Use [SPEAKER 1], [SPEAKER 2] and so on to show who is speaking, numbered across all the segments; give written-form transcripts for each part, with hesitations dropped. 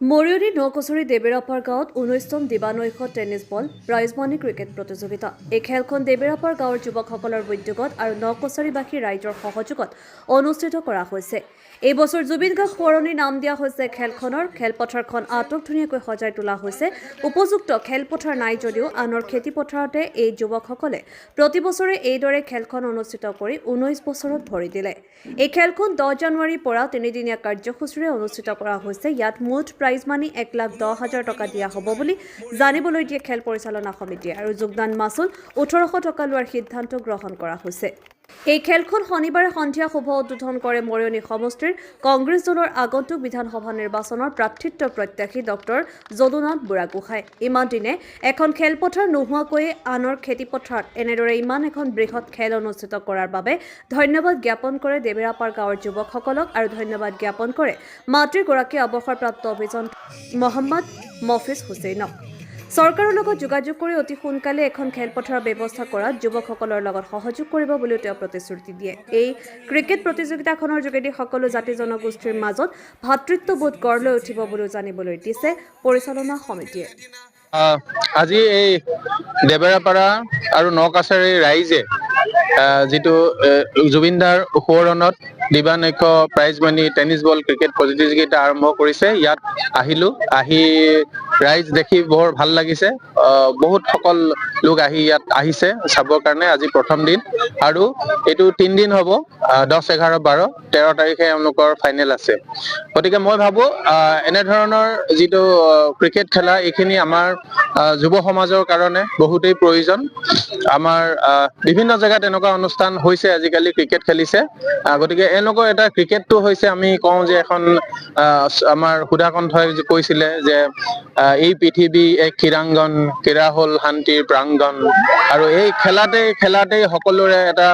[SPEAKER 1] মৰিয়নি নকছৰি দেবেৰাপাৰ গাঁৱত 19তম দিবানৈশ tennis ball prize money cricket প্ৰতিযোগিতা। এই খেলখন দেবেৰাপাৰ গাঁৱৰ যুৱকসকলৰ উদ্যোগত আৰু নকছৰিবাসী ৰাইজৰ সহযোগত অনুষ্ঠিত কৰা হৈছে। এই বছৰ জুবিন গাৰ্গ সোঁৱৰণি নাম দিয়া হৈছে খেলখনৰ। খেলপথাৰখন আটকধুনীয়াকৈ সজাই তোলা হৈছে। উপযুক্ত খেলপথাৰ নাই যদিও আনৰ খেতিপথাৰতে এই যুৱকসকলে প্ৰতি বছৰে এইদৰে খেলখন অনুষ্ঠিত কৰি 19 বছৰত ভৰি দিলে। এই খেলখন 10 জানুৱাৰীৰ পৰা তিনিদিনীয়া কাৰ্যসূচীৰে অনুষ্ঠিত কৰা হৈছে। ইয়াত মুঠ প্ৰাইজ মানি 1,10,000 টকা দিয়া হ'ব বুলি জানিবলৈ দিয়ে খেল পৰিচালনা সমিতিয়ে আৰু যোগদান মাচুল 1,800 টকা লোৱাৰ সিদ্ধান্ত গ্ৰহণ কৰা হৈছে। এই খেলখন শনিবাৰে সন্ধিয়া শুভ উদ্বোধন কৰে মৰিয়নি সমষ্টিৰ কংগ্ৰেছ দলৰ আগন্তুক বিধানসভা নিৰ্বাচনৰ প্ৰাৰ্থিত্ব প্ৰত্যাশী ডক্টৰ যদুনাথ বুঢ়াগোহাঁই। ইমান দিনে এখন খেলপথাৰ নোহোৱাকৈয়ে আনৰ খেতিপথাৰত এনেদৰে ইমান এখন বৃহৎ খেল অনুষ্ঠিত কৰাৰ বাবে ধন্যবাদ জ্ঞাপন কৰে দেবেৰাপাৰ গাঁৱৰ যুৱকসকলক আৰু ধন্যবাদ জ্ঞাপন কৰে মাতৃগৰাকী অৱসৰপ্ৰাপ্ত অভিযন্তা মহম্মদ মফিজ হুছেইনক। চৰকাৰৰ লগত যোগাযোগ কৰি অতি সোনকালে এখন খেলপথাৰৰ ব্যৱস্থা কৰাত যুৱকসকলৰ লগত সহযোগ কৰিব বুলিও তেওঁ প্ৰতিশ্ৰুতি দিয়ে। এই ক্ৰিকেট প্ৰতিযোগিতাখনৰ যোগেদি সকলো জাতি জনগোষ্ঠীৰ মাজত ভাতৃত্ববোধ গঢ় লৈ উঠিব বুলিও জানিবলৈ দিছে পৰিচালনা সমিতিয়ে।
[SPEAKER 2] আজি এই দেবেৰাপাৰা আৰু নকাছাৰী ৰাইজে যিটো জুবিনদাৰ সোঁৱৰণত দিবানৈশ prize money tennis ball cricket প্ৰতিযোগিতা আৰম্ভ কৰিছে। ইয়াত আহি ৰাইজ দেখি বৰ ভাল লাগিছে। বহুত সকল লোক ইয়াত আহিছে চাবৰ কাৰণে। আজি প্ৰথম দিন আৰু এইটো 3 দিন হ'ব, 10, 11, 12, 13 তাৰিখে এওঁলোকৰ ফাইনেল আছে। গতিকে মই ভাবো এনেধৰণৰ যিটো ক্ৰিকেট খেলা এইখিনি আমাৰ যুৱ সমাজৰ কাৰণে বহুতেই প্ৰয়োজন। আমাৰ বিভিন্ন জেগাত এনেকুৱা অনুষ্ঠান হৈছে আজিকালি ক্ৰিকেট খেলিছে। গতিকে এনেকুৱা এটা ক্ৰিকেটটো হৈছে আমি কওঁ যে এখন আমাৰ সুধাকণ্ঠই কৈছিলে যে এই পৃথিৱী এক ক্ৰীড়াংগন, ক্ৰীড়া হ'ল শান্তিৰ প্ৰাংগন। আৰু এই খেলাতেই সকলোৰে এটা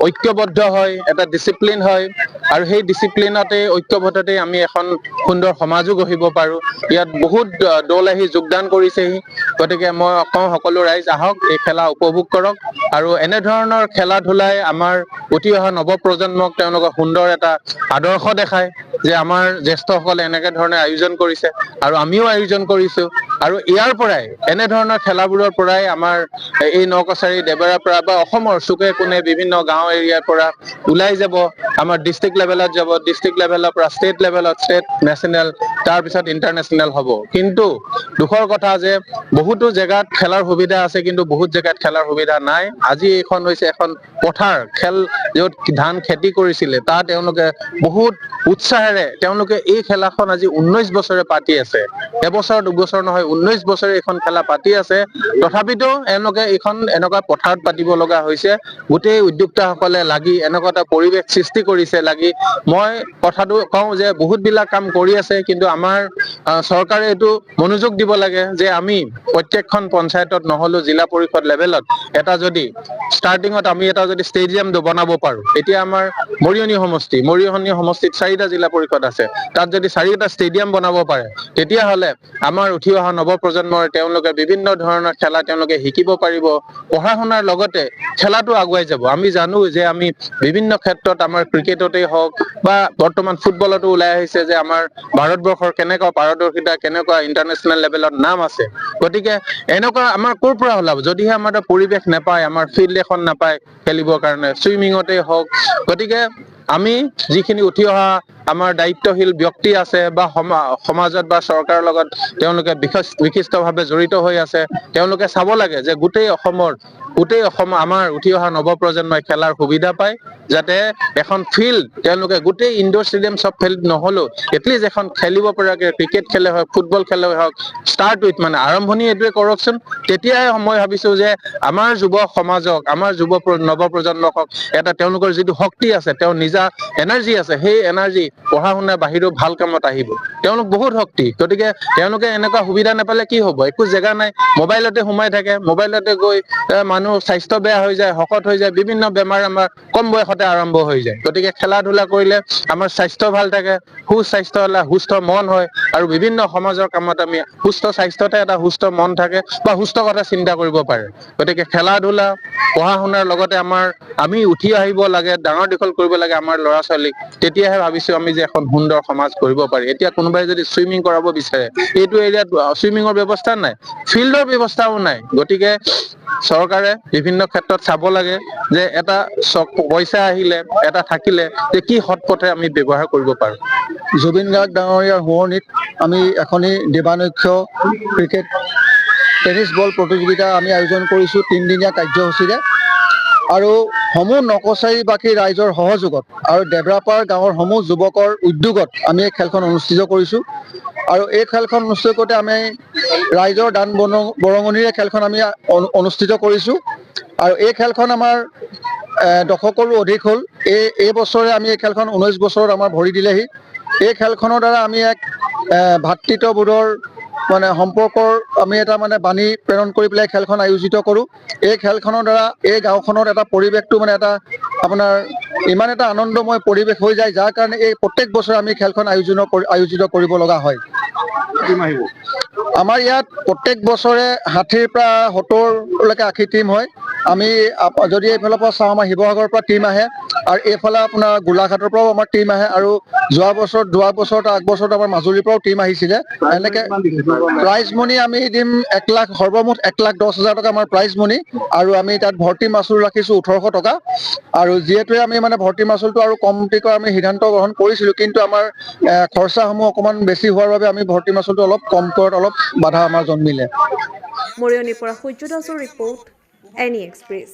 [SPEAKER 2] ঐক্যবদ্ধ হয়, এটা ডিচিপ্লিন হয় আৰু সেই ডিচিপ্লিনতে ঐক্যবদ্ধতে আমি এখন সুন্দৰ সমাজো গঢ়িব পাৰো। ইয়াত বহুত দল আহি যোগদান কৰিছেহি। গতিকে মই কওঁ সকলো ৰাইজ আহক, এই খেলা উপভোগ কৰক আৰু এনেধৰণৰ খেলা ধূলাই আমাৰ উঠি অহা নৱপ্ৰজন্মক তেওঁলোকৰ সুন্দৰ এটা আদৰ্শ দেখায় যে আমাৰ জ্যেষ্ঠসকলে এনেকে ধৰণে আয়োজন কৰিছে আৰু আমিও আয়োজন কৰিছো। আৰু ইয়াৰ পৰাই এনেধৰণৰ খেলাবোৰৰ পৰাই আমাৰ এই নকাছাৰী দেবেৰাপাৰা বা অসমৰ চুকে কোণে বিভিন্ন গাঁও এৰিয়াৰ পৰা ওলাই যাব, আমাৰ ডিষ্ট্ৰিক্ট লেভেলত যাব, ডিষ্ট্ৰিক্ট লেভেলৰ পৰা ষ্টেট লেভেলত, ষ্টেট নেশ্যনেল, তাৰপিছত ইণ্টাৰনেশ্যনেল হ'ব। কিন্তু দুখৰ কথা যে বহুতো জেগাত খেলাৰ সুবিধা আছে কিন্তু বহুত জেগাত খেলাৰ সুবিধা নাই। আজি এইখন হৈছে এখন পথাৰ, খেল য'ত ধান খেতি কৰিছিলে তাত তেওঁলোকে বহুত উৎসাহেৰে তেওঁলোকে এই খেলাখন আজি 19 বছৰে পাতি আছে। এবছৰ দুবছৰ নহয়, 19 বছৰে এইখন খেলা পাতি আছে। তথাপিতো এওঁলোকে এইখন এনেকুৱা পথাৰত পাতিব লগা হৈছে। গোটেই উদ্যোক্তাসকলে লাগি এনেকুৱা এটা পৰিৱেশ সৃষ্টি কৰিছে লাগি। মই কথাটো কওঁ যে বহুত বিলাক কাম কৰি আছে কিন্তু আমাৰ চৰকাৰে এইটো মনোযোগ দিব লাগে যে আমি প্ৰত্যেকখন পঞ্চায়তত নহলেও জিলা পৰিষদ লেভেলত এটা যদি ষ্টাৰ্টিঙত আমি এটা যদি ষ্টেডিয়াম বনাব পাৰো। এতিয়া আমাৰ মৰিয়নি সমষ্টিত 4টা জিলা পৰিষদ আছে। তাত যদি 4টা ষ্টেডিয়াম বনাব পাৰে তেতিয়াহ'লে আমাৰ উঠি অহা নৱপ্ৰজন্মৰ তেওঁলোকে বিভিন্ন ধৰণৰ খেলা তেওঁলোকে শিকিব পাৰিব। পঢ়া শুনাৰ লগতে খেলাটো আগুৱাই যাব। আমি জানো যে আমি বিভিন্ন ক্ষেত্ৰত আমাৰ ক্ৰিকেটতেই হওক বা বৰ্তমান ফুটবলতো ওলাই আহিছে যে আমাৰ ভাৰতবৰ্ষৰ কেনেকুৱা পাৰদৰ্শিতা, কেনেকুৱা ইণ্টাৰনেশ্যনেল লেভেলত নাম আছে। গতিকে এনেকুৱা আমাৰ ক'ৰ পৰা ওলাব যদিহে আমাৰ এটা পৰিৱেশ নাপায়, আমাৰ ফিল্ড এখন নাপায় খেলিবৰ কাৰণে, চুইমিঙতেই হওক। গতিকে আমি যিখিনি উঠি অহা আমাৰ দায়িত্বশীল ব্যক্তি আছে বা সমাজত বা চৰকাৰৰ লগত তেওঁলোকে বিশিষ্টভাৱে জড়িত হৈ আছে, তেওঁলোকে চাব লাগে যে গোটেই অসম আমাৰ উঠি অহা নৱপ্ৰজন্মই খেলাৰ সুবিধা পায়। যাতে এখন ফিল্ড তেওঁলোকে গোটেই ইনডোৰ ষ্টেডিয়াম চব ফিল্ড নহলেও এটলিষ্ট এখন খেলিব পৰাকে ক্ৰিকেট খেলে হওক, ফুটবল খেলে হওক, ষ্টাৰ্ট উইথ মানে আৰম্ভণি এইটোৱে কৰকচোন। তেতিয়াই মই ভাবিছো যে আমাৰ যুৱ সমাজক, আমাৰ নৱপ্ৰজন্মক এটা তেওঁলোকৰ যিটো শক্তি আছে, তেওঁৰ নিজা এনাৰ্জি আছে, সেই এনাৰ্জি পঢ়া শুনাৰ বাহিৰেও ভাল কামত আহিব। তেওঁলোক বহুত শক্তি। গতিকে তেওঁলোকে এনেকুৱা সুবিধা নাপালে কি হ'ব? একো জেগা নাই, মোবাইলতে সোমাই থাকে, মোবাইলতে গৈ মানুহ স্বাস্থ্য বেয়া হৈ যায়, শকত হৈ যায়, বিভিন্ন বেমাৰ আমাৰ কম বয়সতে আৰম্ভ হৈ যায়। গতিকে খেলা ধূলা কৰিলে আমাৰ স্বাস্থ্য ভাল থাকে, সুস্বাস্থ্য হ'লে সুস্থ মন হয়, আৰু বিভিন্ন সমাজৰ কামত আমি সুস্থ স্বাস্থ্যতে এটা সুস্থ মন থাকে বা সুস্থ কথা চিন্তা কৰিব পাৰে। গতিকে খেলা ধূলা পঢ়া শুনাৰ লগতে আমি উঠি আহিব লাগে, ডাঙৰ দীঘল কৰিব লাগে আমাৰ ল'ৰা ছোৱালীক। তেতিয়াহে ভাবিছো আমি যে এখন সুন্দৰ সমাজ কৰিব পাৰি। এতিয়া কোনোবাই যদি চুইমিং কৰাব বিচাৰে, এইটো এৰিয়াত চুইমিঙৰ ব্যৱস্থা নাই, ফিল্ডৰ ব্যৱস্থাও নাই। গতিকে চৰকাৰে বিভিন্ন ক্ষেত্ৰত চাব লাগে যে এটা পইচা আহিলে, এটা থাকিলে যে কি সৎ পথে আমি ব্যৱহাৰ কৰিব পাৰো।
[SPEAKER 3] জুবিন গাৰ্গ ডাঙৰীয়াৰ সোঁৱৰণিত আমি এখনি দেৱানক্ষ ক্ৰিকেট টেনিছ বল প্ৰতিযোগিতা আমি আয়োজন কৰিছোঁ 3 দিনীয়া কাৰ্যসূচীৰে, আৰু সমূহ নকছাৰীবাসী ৰাইজৰ সহযোগত আৰু দেবৰাপাৰ গাঁৱৰ সমূহ যুৱকৰ উদ্যোগত আমি এই খেলখন অনুষ্ঠিত কৰিছোঁ। আৰু এই খেলখন অনুষ্ঠিত কৰোঁতে আমি ৰাইজৰ দান বৰঙণিৰে খেলখন আমি অনুষ্ঠিত কৰিছোঁ। আৰু এই খেলখন আমাৰ দশকৰো অধিক হ'ল। এই বছৰে আমি এই খেলখন 19 বছৰত আমাৰ ভৰি দিলেহি। এই খেলখনৰ দ্বাৰা আমি এক ভাতৃত্ববোধৰ সম্পৰ্কৰ আমি এটা বাণী প্ৰেৰণ কৰি পেলাই খেলখন আয়োজিত কৰোঁ। এই খেলখনৰ দ্বাৰা এই গাঁওখনত এটা পৰিৱেশটো এটা আপোনাৰ ইমান এটা আনন্দময় পৰিৱেশ হৈ যায়, যাৰ কাৰণে এই প্ৰত্যেক বছৰে আমি খেলখন আয়োজিত কৰিব লগা হয়। আমাৰ ইয়াত প্ৰত্যেক বছৰে 60ৰ পৰা 70লৈকে 80 টিম হয়। আমি যদি এইফালৰ পৰা চাওঁ, আমাৰ শিৱসাগৰৰ পৰা টিম আহে, আৰু এইফালে আপোনাৰ গোলাঘাটৰ পৰাও আমাৰ টিম আহে, আৰু যোৱা বছৰত আগবছৰত আমাৰ মাজুলীৰ পৰাও টিম আহিছিলে। এনেকে প্ৰাইজ মনি আমি দিম 1 লাখ, সৰ্বমুঠ 1,10,000 টকা আমাৰ প্ৰাইজ মনি, আৰু আমি তাত ভৰ্তি মাচুল ৰাখিছোঁ 1800 টকা। আৰু যিহেতুৱে আমি ভৰ্তি মাচুলটো আৰু কমটি কৰা আমি সিদ্ধান্ত গ্ৰহণ কৰিছিলোঁ, কিন্তু আমাৰ খৰচাসমূহ অকণমান বেছি হোৱাৰ বাবে আমি ভৰ্তি মাচুলটো অলপ কম কৰাত অলপ বাধা আমাৰ জন্মিলে।
[SPEAKER 1] মৰিয়নিৰ পৰা সূৰ্য দাসৰ ৰিপৰ্ট, এনি এক্সপ্ৰেছ।